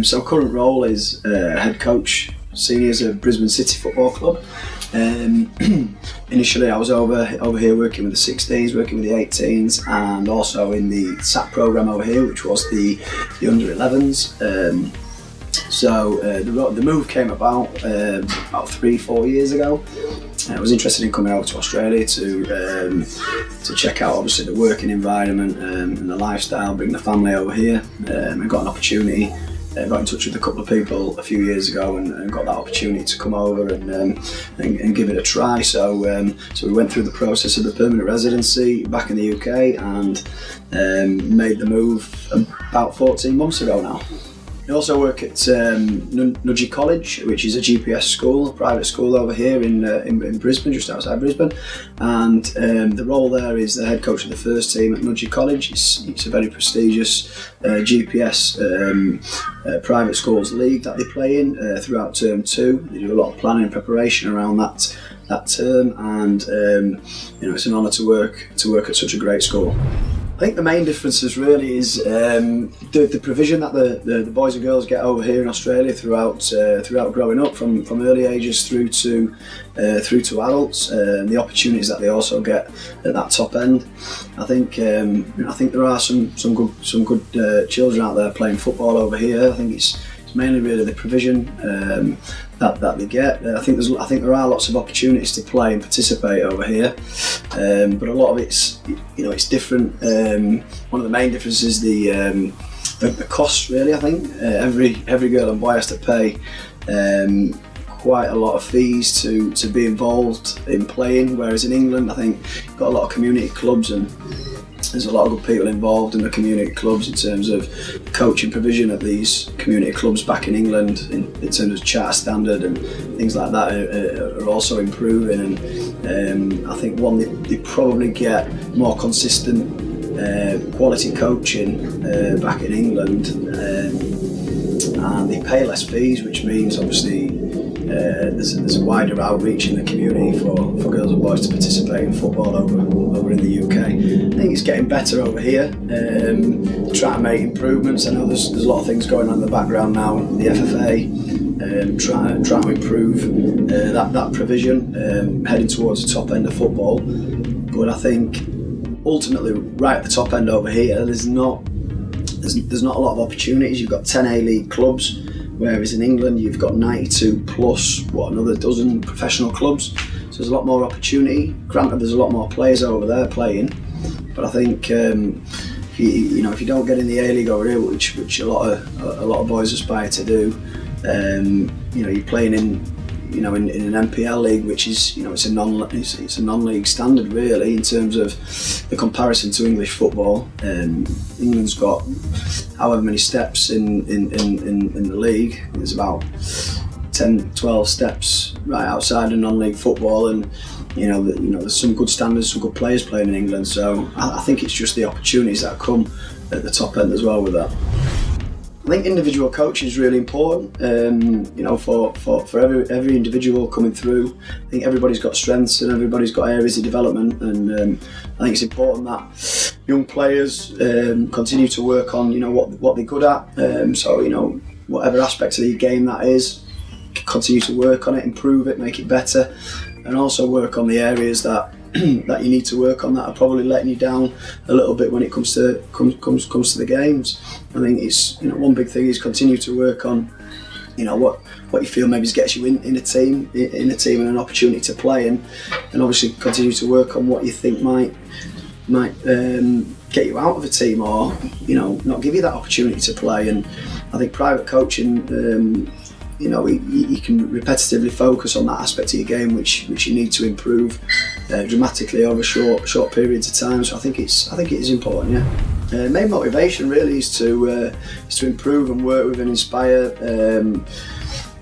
So current role is head coach seniors of Brisbane City Football Club. Initially I was over here working with the 16s, working with the 18s, and also in the SAP programme over here, which was the under 11s. The move came about 3-4 years ago. I was interested in coming over to Australia to check out obviously the working environment and the lifestyle, bring the family over here. I got an opportunity. Got in touch with a couple of people a few years ago and got that opportunity to come over and give it a try. So we went through the process of the permanent residency back in the UK and made the move about 14 months ago now. I also work at Nudgee College, which is a GPS school, a private school over here in Brisbane, just outside Brisbane. And the role there is the head coach of the first team at Nudgee College. It's a very prestigious GPS private schools league that they play in throughout term 2. They do a lot of planning and preparation around that term, and it's an honour to work at such a great school. I think the main differences really is the provision that the boys and girls get over here in Australia throughout growing up, from early ages through to adults, the opportunities that they also get at that top end. I think there are some good children out there playing football over here. I think it's mainly really the provision that they get. I think there are lots of opportunities to play and participate over here, but a lot of it's different. One of the main differences is the cost really. I think every girl and boy has to pay quite a lot of fees to be involved in playing, whereas in England I think you've got a lot of community clubs and there's a lot of good people involved in the community clubs in terms of coaching provision at these community clubs back in England in terms of charter standard and things like that are also improving, and I think they probably get more consistent quality coaching back in England, and they pay less fees, which means obviously there's a wider outreach in the community for girls and boys to participate in football over in the UK. I think it's getting better over here. Trying to make improvements. I know there's a lot of things going on in the background now. The FFA trying to improve that provision, heading towards the top end of football. But I think ultimately, right at the top end over here, there's not a lot of opportunities. You've got 10 A-League clubs. Whereas in England you've got 92 plus another dozen professional clubs, so there's a lot more opportunity. Granted, there's a lot more players over there playing, but I think if you don't get in the A-League over here, which a lot of boys aspire to do, you're playing in an NPL league, which is it's a non-league standard really in terms of the comparison to English football. England's got however many steps in the league. There's about 10-12 steps right outside of non-league football, and there's some good standards, some good players playing in England. So I think it's just the opportunities that come at the top end as well with that. I think individual coaching is really important, for every individual coming through. I think everybody's got strengths and everybody's got areas of development, and I think it's important that young players continue to work on what they're good at. So whatever aspect of the game that is, continue to work on it, improve it, make it better, and also work on the areas that that you need to work on that are probably letting you down a little bit when it comes to the games. I think it's one big thing is continue to work on what you feel maybe gets you in a team and an opportunity to play, and obviously continue to work on what you think might get you out of a team or not give you that opportunity to play. And I think private coaching, you can repetitively focus on that aspect of your game which you need to improve dramatically over short periods of time. So I think it is important. Yeah. Main motivation really is to improve and work with and inspire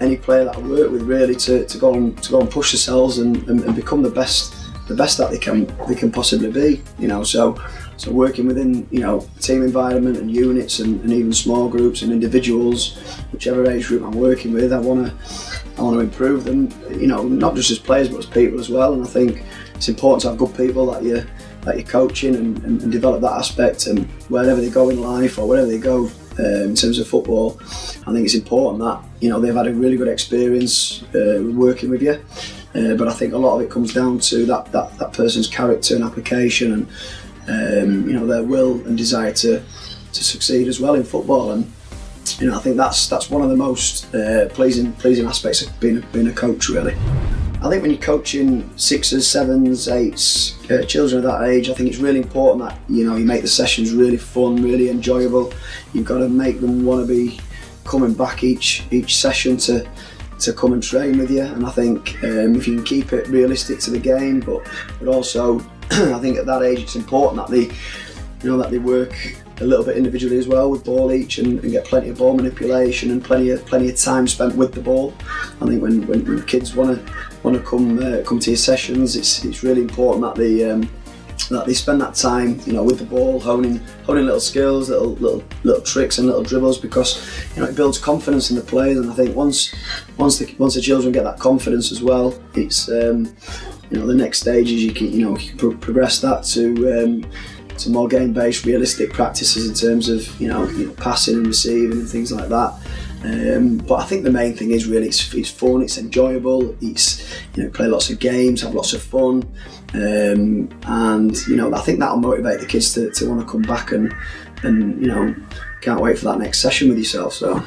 any player that I work with really to go and push themselves and become the best that they can possibly be. So working within team environment and units and even small groups and individuals, whichever age group I'm working with, I want to improve them. Not just as players but as people as well. And I think it's important to have good people that you're coaching and develop that aspect. And wherever they go in life or wherever they go in terms of football. I think it's important that they've had a really good experience working with you, but I think a lot of it comes down to that person's character and application, and their will and desire to succeed as well in football. And I think that's one of the most pleasing aspects of being a coach, really. I think when you're coaching 6s, 7s, 8s, children of that age, I think it's really important that you make the sessions really fun, really enjoyable. You've got to make them want to be coming back each session to come and train with you. And I think if you can keep it realistic to the game, but also I think at that age it's important that they work a little bit individually as well with ball each, and get plenty of ball manipulation and plenty of time spent with the ball. I think when kids want to come to your sessions, it's really important that they spend that time with the ball, honing little skills, little tricks and little dribbles, because it builds confidence in the players. And I think once the children get that confidence as well, it's the next stage is you can progress that to more game-based, realistic practices in terms of passing and receiving and things like that. But I think the main thing is really it's fun, it's enjoyable, it's play lots of games, have lots of fun, and I think that'll motivate the kids to want to come back and can't wait for that next session with yourself. So.